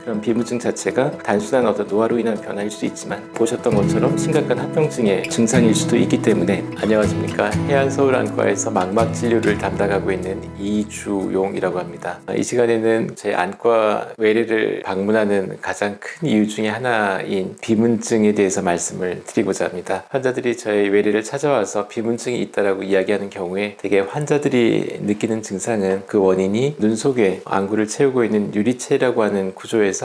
그런 비문증 자체가 단순한 어떤 노화로 인한 변화일 수 있지만 보셨던 것처럼 심각한 합병증의 증상일 수도 있기 때문에. 안녕하십니까, 해안서울안과에서 망막 진료를 담당하고 있는 이주용이라고 합니다. 이 시간에는 제 안과 외래를 방문하는 가장 큰 이유 중에 하나인 비문증에 대해서 말씀을 드리고자 합니다. 환자들이 저의 외래를 찾아와서 비문증이 있다라고 이야기하는 경우에 대개 환자들이 느끼는 증상은 그 원인이 눈 속에 안구를 채우고 있는 유리체라고 하는 구조에서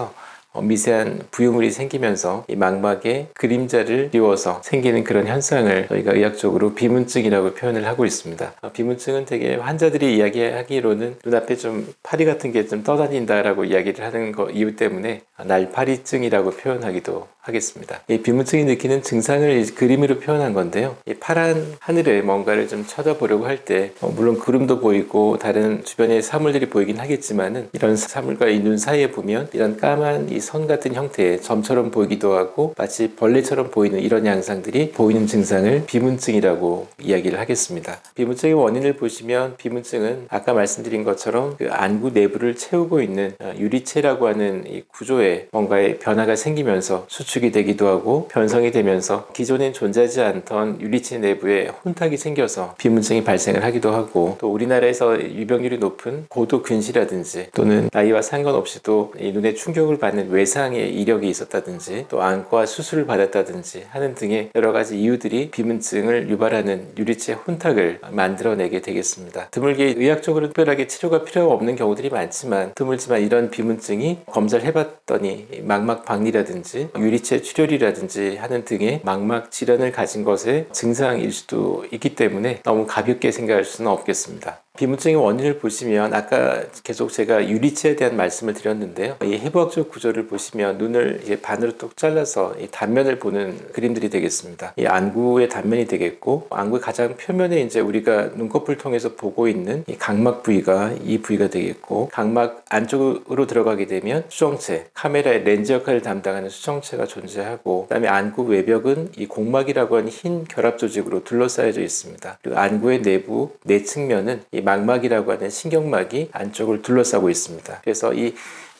미세한 부유물이 생기면서 이 망막에 그림자를 띄워서 생기는 그런 현상을 저희가 의학적으로 비문증이라고 표현을 하고 있습니다. 비문증은 되게 환자들이 이야기하기로는 눈앞에 좀 파리 같은 게 좀 떠다닌다라고 이야기를 하는 거 이유 때문에 날파리증이라고 표현하기도 하겠습니다. 이 비문증이 느끼는 증상을 그림으로 표현한 건데요. 이 파란 하늘에 뭔가를 좀 쳐다보려고 할 때 물론 구름도 보이고 다른 주변의 사물들이 보이긴 하겠지만은 이런 사물과 이 눈 사이에 보면 이런 까만 이 선 같은 형태의 점처럼 보이기도 하고 마치 벌레처럼 보이는 이런 양상들이 보이는 증상을 비문증이라고 이야기를 하겠습니다. 비문증의 원인을 보시면 비문증은 아까 말씀드린 것처럼 그 안구 내부를 채우고 있는 유리체라고 하는 이 구조에 뭔가의 변화가 생기면서 수축이 되기도 하고 변성이 되면서 기존엔 존재하지 않던 유리체 내부에 혼탁이 생겨서 비문증이 발생을 하기도 하고, 또 우리나라에서 유병률이 높은 고도 근시라든지 또는 나이와 상관없이도 이 눈에 충격을 받는 외상의 이력이 있었다든지 또 안과 수술을 받았다든지 하는 등의 여러 가지 이유들이 비문증을 유발하는 유리체 혼탁을 만들어내게 되겠습니다. 드물게 의학적으로 특별하게 치료가 필요가 없는 경우들이 많지만 드물지만 이런 비문증이 검사를 해봤더니 망막 박리라든지 유리체 출혈이라든지 하는 등의 망막 질환을 가진 것의 증상일 수도 있기 때문에 너무 가볍게 생각할 수는 없겠습니다. 비문증의 원인을 보시면 아까 계속 제가 유리체에 대한 말씀을 드렸는데요. 이 해부학적 구조를 보시면 눈을 이제 반으로 뚝 잘라서 이 단면을 보는 그림들이 되겠습니다. 이 안구의 단면이 되겠고, 안구의 가장 표면에 이제 우리가 눈꺼풀 통해서 보고 있는 이 각막 부위가 이 부위가 되겠고, 각막 안쪽으로 들어가게 되면 수정체, 카메라의 렌즈 역할을 담당하는 수정체가 존재하고, 그다음에 안구 외벽은 이 공막이라고 하는 흰 결합 조직으로 둘러싸여져 있습니다. 그리고 안구의 내부 내측면은 이 망막이라고 하는 신경막이 안쪽을 둘러싸고 있습니다. 그래서 이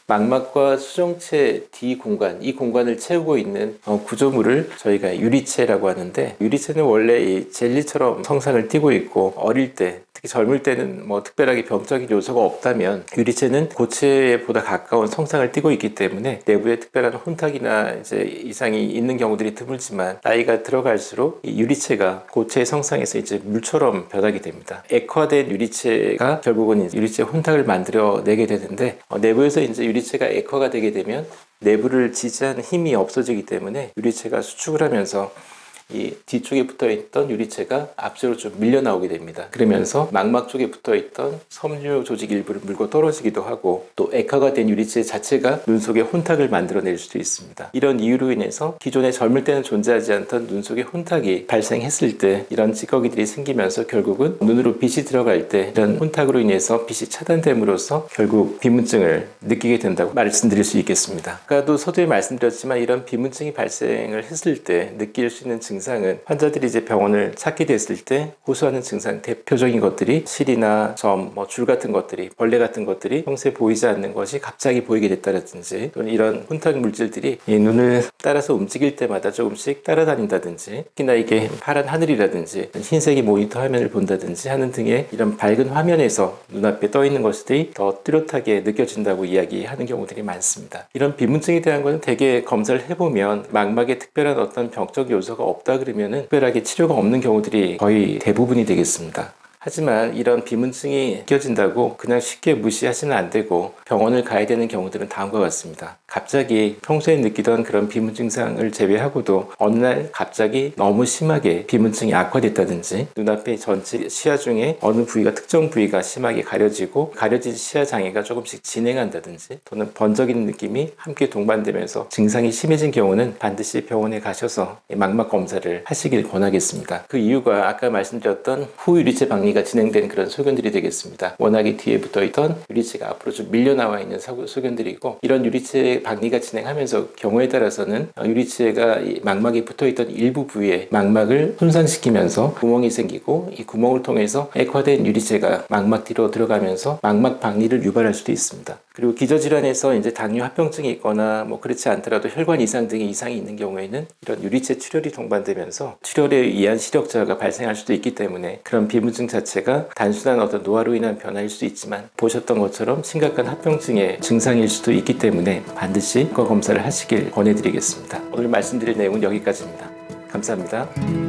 망막과 수정체 뒤 공간, 이 공간을 채우고 있는 구조물을 저희가 유리체라고 하는데, 유리체는 원래 이 젤리처럼 성상을 띠고 있고, 어릴 때 특히 젊을 때는 뭐 특별하게 병적인 요소가 없다면 유리체는 고체보다 가까운 성상을 띠고 있기 때문에 내부에 특별한 혼탁이나 이제 이상이 있는 경우들이 드물지만, 나이가 들어갈수록 이 유리체가 고체의 성상에서 이제 물처럼 변하게 됩니다. 액화된 유리체가 결국은 이제 유리체 혼탁을 만들어내게 되는데, 내부에서 이제 유리체가 액화가 되게 되면 내부를 지지하는 힘이 없어지기 때문에 유리체가 수축을 하면서 이 뒤쪽에 붙어있던 유리체가 앞쪽으로 좀 밀려 나오게 됩니다. 그러면서 망막 쪽에 붙어있던 섬유 조직 일부를 물고 떨어지기도 하고, 또 액화가 된 유리체 자체가 눈 속에 혼탁을 만들어낼 수도 있습니다. 이런 이유로 인해서 기존에 젊을 때는 존재하지 않던 눈 속에 혼탁이 발생했을 때 이런 찌꺼기들이 생기면서 결국은 눈으로 빛이 들어갈 때 이런 혼탁으로 인해서 빛이 차단됨으로써 결국 비문증을 느끼게 된다고 말씀드릴 수 있겠습니다. 아까도 서두에 말씀드렸지만 이런 비문증이 발생을 했을 때 느낄 수 있는 증상은 환자들이 이제 병원을 찾게 됐을 때 호소하는 증상, 대표적인 것들이 실이나 점, 줄 같은 것들이, 벌레 같은 것들이 평소에 보이지 않는 것이 갑자기 보이게 됐다든지, 또는 이런 혼탁 물질들이 이 눈을 따라서 움직일 때마다 조금씩 따라다닌다든지, 특히나 이게 파란 하늘이라든지 흰색의 모니터 화면을 본다든지 하는 등의 이런 밝은 화면에서 눈앞에 떠 있는 것들이 더 뚜렷하게 느껴진다고 이야기하는 경우들이 많습니다. 이런 비문증에 대한 것은 대개 검사를 해보면 망막에 특별한 어떤 병적 요소가 없다 그러면은 특별하게 치료가 없는 경우들이 거의 대부분이 되겠습니다. 하지만 이런 비문증이 느껴진다고 그냥 쉽게 무시하시면 안 되고 병원을 가야 되는 경우들은 다음과 같습니다. 갑자기 평소에 느끼던 그런 비문 증상을 제외하고도 어느 날 갑자기 너무 심하게 비문증이 악화됐다든지, 눈앞에 전체 시야 중에 어느 부위가, 특정 부위가 심하게 가려지고 가려진 시야 장애가 조금씩 진행한다든지, 또는 번쩍이는 느낌이 함께 동반되면서 증상이 심해진 경우는 반드시 병원에 가셔서 망막 검사를 하시길 권하겠습니다. 그 이유가 아까 말씀드렸던 후유리체 박리 박리가 진행된 그런 소견들이 되겠습니다. 워낙에 뒤에 붙어있던 유리체가 앞으로 좀 밀려나와 있는 소견들이고, 이런 유리체 박리가 진행하면서 경우에 따라서는 유리체가 이 망막에 붙어있던 일부 부위에 망막을 손상시키면서 구멍이 생기고, 이 구멍을 통해서 액화된 유리체가 망막 뒤로 들어가면서 망막 박리를 유발할 수도 있습니다. 그리고 기저질환에서 이제 당뇨 합병증이 있거나 뭐 그렇지 않더라도 혈관 이상 등의 이상이 있는 경우에는 이런 유리체 출혈이 동반되면서 출혈에 의한 시력저하가 발생할 수도 있기 때문에, 그런 비무증 자체가 단순한 어떤 노화로 인한 변화일 수도 있지만 보셨던 것처럼 심각한 합병증의 증상일 수도 있기 때문에 반드시 치과 검사를 하시길 권해드리겠습니다. 오늘 말씀드릴 내용은 여기까지입니다. 감사합니다.